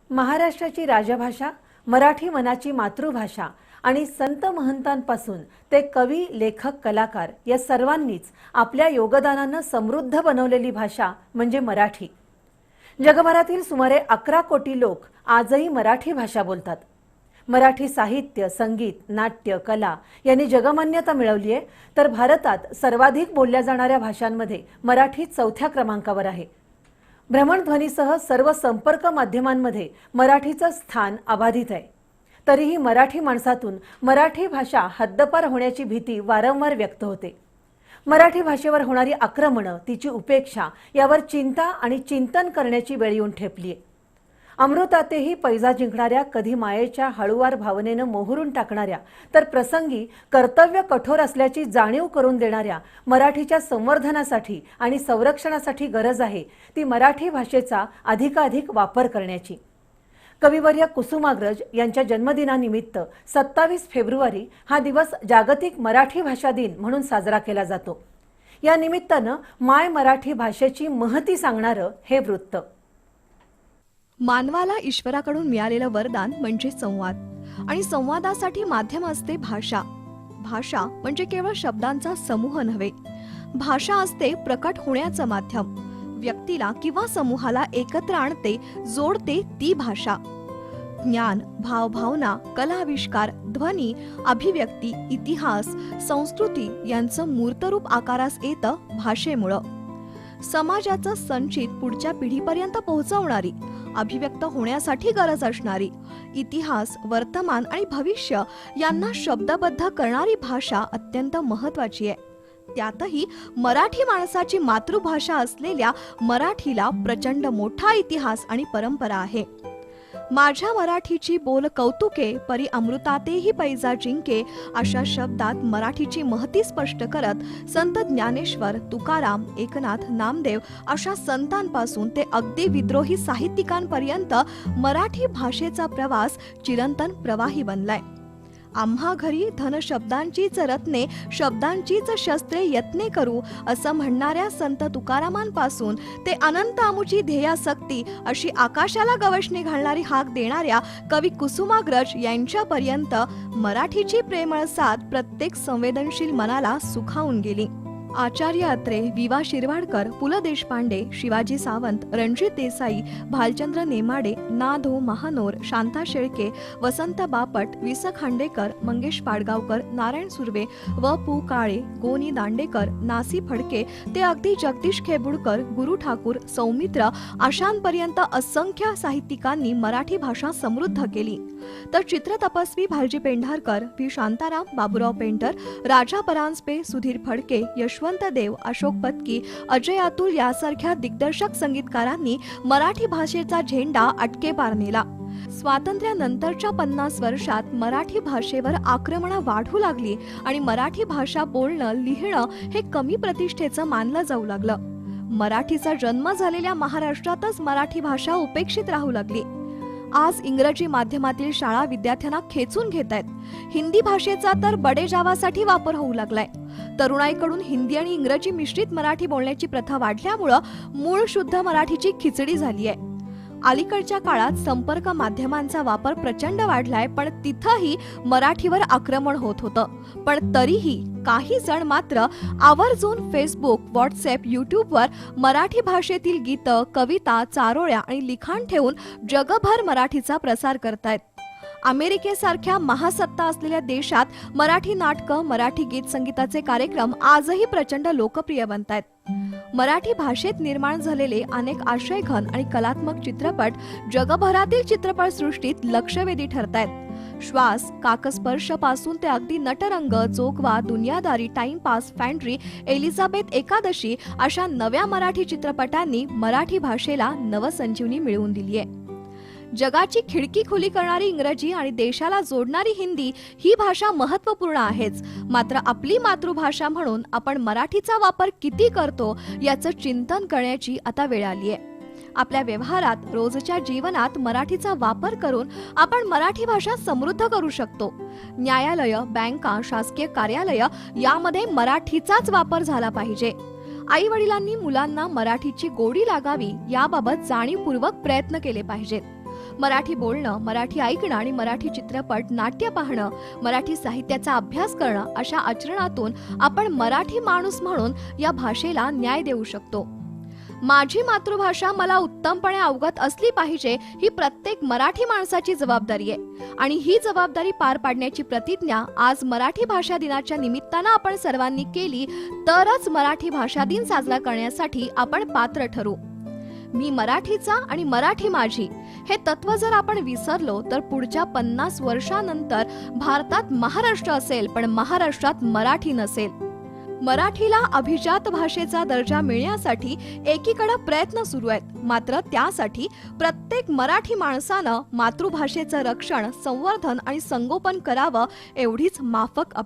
महाराष्ट्राची राजभाषा, मराठी मनाची मातृभाषा आणि संत महंतांपासून ते कवी, लेखक, कलाकार या सर्वांनीच आपल्या योगदानाने समृद्ध बनवलेली भाषा म्हणजे मराठी। जगभरातील सुमारे 11 कोटी लोक आजही मराठी भाषा बोलतात। मराठी साहित्य, संगीत, नाट्य, कला यांनी जगमान्यता मिळवली आहे, तर भारतात सर्वाधिक बोलल्या जाणाऱ्या भाषांमध्ये मराठी 4थ्या क्रमांकावर आहे। भ्रमणध्वनीसह सर्व संपर्क माध्यमांमध्ये मराठीचं स्थान अबाधित आहे। तरीही मराठी माणसातून मराठी भाषा हद्दपार होण्याची भीती वारंवार व्यक्त होते। मराठी भाषेवर होणारी आक्रमणे, तिची उपेक्षा यावर चिंता आणि चिंतन करण्याची वेळ येऊन ठेपली आहे। अमृतातेही पैजा जिंकणाऱ्या, कधी मायेच्या हळुवार भावनेने मोहरून टाकणाऱ्या, तर प्रसंगी कर्तव्य कठोर असल्याची जाणीव करून देणाऱ्या मराठीच्या संवर्धनासाठी आणि संरक्षणासाठी गरज आहे ती मराठी भाषेचा अधिकाधिक वापर करण्याची। कविवर्य कुसुमाग्रज यांच्या जन्मदिनानिमित्त 27 फेब्रुवारी हा दिवस जागतिक मराठी भाषा दिन म्हणून साजरा केला जातो। या निमित्ताने माय मराठी भाषेची महती सांगणारे हे वृत्त। मानवाला ईश्वराकडून मिळालेलं वरदान म्हणजे संवाद, आणि संवादासाठी माध्यम असते भाषा। भाषा म्हणजे केवळ शब्दांचा समूह नव्हे, भाषा असते प्रकट होण्याचं माध्यम। व्यक्तीला किंवा समूहाला एकत्र आणते, जोडते ती भाषा। ज्ञान, भावभावना, कलाविष्कार, ध्वनी, अभिव्यक्ती, इतिहास, संस्कृती यांचं मूर्तरूप आकारास येतं भाषेमुळं। समाजाचं संचित पुढच्या पिढीपर्यंत पोहोचवणारी, अभिव्यक्त होण्यासाठी गरज असणारी, इतिहास, वर्तमान आणि भविष्य यांना शब्दबद्ध करणारी भाषा अत्यंत महत्त्वाची आहे। त्यातही मराठी माणसाची मातृभाषा असलेल्या मराठीला प्रचंड मोठा इतिहास आणि परंपरा आहे। माझ्या मराठीची बोल कौतुके, परी अमृतातेही पैजा जिंके अशा शब्दात मराठीची महती स्पष्ट करत संत ज्ञानेश्वर, तुकाराम, एकनाथ, नामदेव अशा संतांपासून ते अगदी विद्रोही साहित्यिकांपर्यंत मराठी भाषेचा प्रवास चिरंतन प्रवाही बनलाय। आम्हा घरी धन शब्दांचीच रत्ने, शब्दांचीच शस्त्रे यत्ने करू असं म्हणणाऱ्या संत तुकारामांपासून ते अनंत आमुची ध्येयासक्ती अशी आकाशाला गवसणी घालणारी हाक देणाऱ्या कवी कुसुमाग्रज यांच्यापर्यंत मराठीची प्रेमळ साथ प्रत्येक संवेदनशील मनाला सुखावून गेली। आचार्य अत्रे, विवा शिरवाडकर, पु ल देशपांडे, शिवाजी सावंत, रणजित देसाई, भालचंद्र नेमाडे, ना. धो. महानोर, शांता शेळके, वसंत बापट, वि. स. खांडेकर, मंगेश पाडगावकर, नारायण सुर्वे, व. पु. काळे, गोनी दांडेकर, नासी फडके ते अगदी जगदीश खेबुडकर, गुरु ठाकूर, सौमित्र अशांपर्यंत असंख्य साहित्यिकांनी मराठी भाषा समृद्ध केली। तर चित्रतपस्वी भालजी पेंढारकर, व्ही. शांताराम, बाबूराव पेंटर, राजा परांजपे, सुधीर फडके, यशवंत देव, अशोक पत्की, अजय अतुल यासारख्या दिग्दर्शक संगीतकारांनी मराठी भाषेचा झेंडा अटकेपार नेला। स्वातंत्र्यानंतरच्या 50 वर्षात मराठी भाषेवर आक्रमणं वाढू लागली आणि मराठी भाषा बोलणं, लिहिणं हे कमी प्रतिष्ठेचं मानलं जाऊ लागलं। मराठीचा जन्म झालेल्या महाराष्ट्रातच मराठी भाषा उपेक्षित राहू लागली। आज इंग्रजी माध्यमातील शाळा विद्यार्थ्यांना खेचून घेत आहेत। हिंदी भाषेचा तर बडेजावासाठी वापर होऊ लागलाय। तरुणाईकडून हिंदी आणि इंग्रजी मिश्रित मराठी बोलण्याची प्रथा वाढल्यामुळे मूळ शुद्ध मराठीची खिचडी झाली आहे। अलीकडच्या काळात संपर्क माध्यमांचा वापर प्रचंड वाढलाय, पण तिथंही मराठीवर आक्रमण होत होतं। पण तरीही काही जण मात्र आवर्जून फेसबुक, व्हॉट्सअप, युट्यूबवर मराठी भाषेतील गीतं, कविता, चारोळ्या आणि लिखाण ठेवून जगभर मराठीचा प्रसार करतायत। अमेरिकेसारख्या महासत्ता असलेल्या देशात मराठी नाटकं, मराठी गीत संगीताचे कार्यक्रम आजही प्रचंड लोकप्रिय बनतायत। मराठी भाषेत निर्माण झालेले अनेक आशयघन आणि कलात्मक चित्रपट जगभरातील चित्रपटसृष्टीत लक्षवेधी ठरतायत। श्वास, काकस्पर्श पासून ते अगदी नटरंग, जोगवा, दुनियादारी, टाइमपास, फॅन्ड्री, एलिझाबेथ एकादशी अशा नव्या मराठी चित्रपटांनी मराठी भाषेला नवसंजीवनी मिळवून दिली आहे। जगाची खिडकी खुली करणारी इंग्रजी आणि देशाला जोडणारी हिंदी ही भाषा महत्त्वपूर्ण आहेच, मात्र आपली मातृभाषा म्हणून आपण मराठीचा वापर किती करतो याचं चिंतन करण्याची आता वेळ आली आहे। आपल्या व्यवहारात, रोजच्या जीवनात मराठीचा वापर करून आपण मराठी भाषा समृद्ध करू शकतो। न्यायालय, बँका, शासकीय कार्यालय यामध्ये मराठीचाच वापर झाला पाहिजे। आई वडिलांनी मुलांना मराठीची गोडी लागावी याबाबत जाणीवपूर्वक प्रयत्न केले पाहिजेत. मराठी बोलणं, मराठी ऐकणं आणि मराठी चित्रपट, नाट्य पाहणं, मराठी साहित्याचा अभ्यास करणं अशा आचरणातून आपण मराठी माणूस म्हणून या भाषेला न्याय देऊ शकतो. माझी मातृभाषा मला उत्तमपणे अवगत असली पाहिजे ही प्रत्येक मराठी माणसाची जबाबदारी आहे आणि ही जबाबदारी पार पाडण्याची प्रतिज्ञा आज मराठी भाषा दिनाच्या निमित्तानं आपण सर्वांनी केली तरच मराठी भाषा दिन साजरा करण्यासाठी आपण पात्र ठरू. मी मराठीचा आणि मराठी माझी हे तत्व जर आपण विसरलो तर पुढच्या 50 वर्षांनंतर भारतात महाराष्ट्र असेल पण महाराष्ट्रात मराठी नसेल. मराठीला अभिजात भाषेचा दर्जा मिळण्यासाठी एकीकडे प्रयत्न सुरू आहेत, मात्र त्यासाठी प्रत्येक मराठी माणसानं मातृभाषेचं रक्षण, संवर्धन आणि संगोपन करावं एवढीच माफक